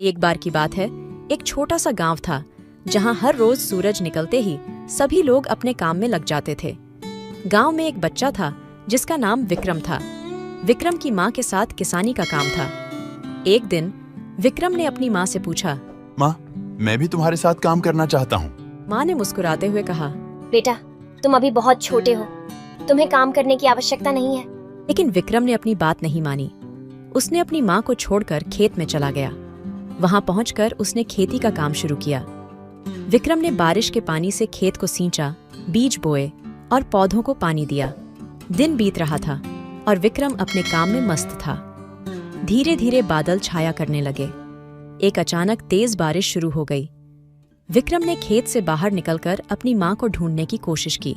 एक बार की बात है, एक छोटा सा गांव था जहां हर रोज सूरज निकलते ही सभी लोग अपने काम में लग जाते थे। गांव में एक बच्चा था जिसका नाम विक्रम था। विक्रम की माँ के साथ किसानी का काम था। एक दिन विक्रम ने अपनी माँ से पूछा, माँ, मैं भी तुम्हारे साथ काम करना चाहता हूँ। माँ ने मुस्कुराते हुए कहा, बेटा, तुम अभी बहुत छोटे हो, तुम्हें काम करने की आवश्यकता नहीं है। लेकिन विक्रम ने अपनी बात नहीं मानी। उसने अपनी माँ को छोड़कर खेत में चला गया। वहां पहुंचकर उसने खेती का काम शुरू किया। विक्रम ने बारिश के पानी से खेत को सींचा, बीज बोए और पौधों को पानी दिया। दिन बीत रहा था और विक्रम अपने काम में मस्त था। धीरे धीरे बादल छाया करने लगे। एक अचानक तेज बारिश शुरू हो गई। विक्रम ने खेत से बाहर निकलकर अपनी माँ को ढूंढने की कोशिश की,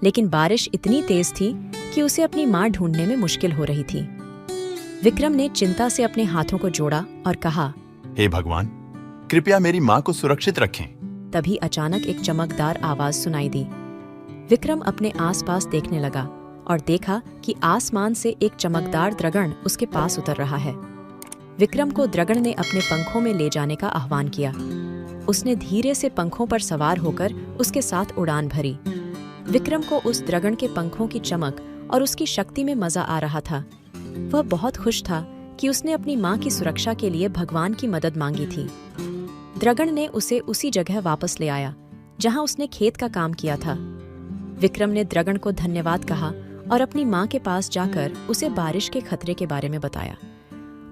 लेकिन बारिश इतनी तेज थी कि उसे अपनी माँ ढूंढने में मुश्किल हो रही थी। विक्रम ने चिंता से अपने हाथों को जोड़ा और कहा, हे भगवान, कृपया मेरी माँ को सुरक्षित रखें। तभी अचानक एक चमकदार आवाज सुनाई दी। विक्रम अपने आसपास देखने लगा और देखा कि आसमान से एक चमकदार द्रगण उसके पास उतर रहा है। विक्रम को द्रगण ने अपने पंखों में ले जाने का आह्वान किया। उसने धीरे से पंखों पर सवार होकर उसके साथ उड़ान भरी। विक्रम को उस द्रगण के पंखों की चमक और उसकी शक्ति में मजा आ रहा था। वह बहुत खुश था कि उसने अपनी माँ की सुरक्षा के लिए भगवान की मदद मांगी थी। द्रगण ने उसे उसी जगह वापस ले आया जहां उसने खेत का काम किया था। विक्रम ने द्रगण को धन्यवाद कहा और अपनी माँ के पास जाकर उसे बारिश के खतरे के बारे में बताया।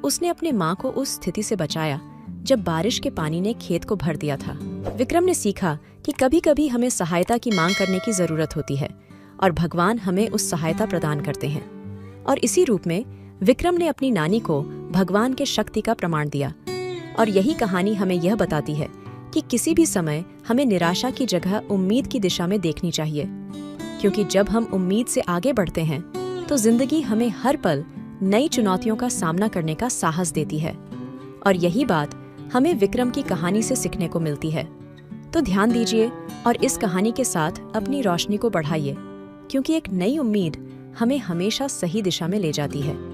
उसने अपने माँ को उस स्थिति से बचाया जब बारिश के पानी ने खेत को भर दिया था। विक्रम ने सीखा कि कभी कभी हमें सहायता की मांग करने की जरूरत होती है और भगवान हमें उस सहायता प्रदान करते हैं। और इसी रूप में विक्रम ने अपनी नानी को भगवान के शक्ति का प्रमाण दिया। और यही कहानी हमें यह बताती है कि किसी भी समय हमें निराशा की जगह उम्मीद की दिशा में देखनी चाहिए, क्योंकि जब हम उम्मीद से आगे बढ़ते हैं तो जिंदगी हमें हर पल नई चुनौतियों का सामना करने का साहस देती है। और यही बात हमें विक्रम की कहानी से सीखने को मिलती है। तो ध्यान दीजिए और इस कहानी के साथ अपनी रोशनी को बढ़ाइए, क्योंकि एक नई उम्मीद हमें हमेशा सही दिशा में ले जाती है।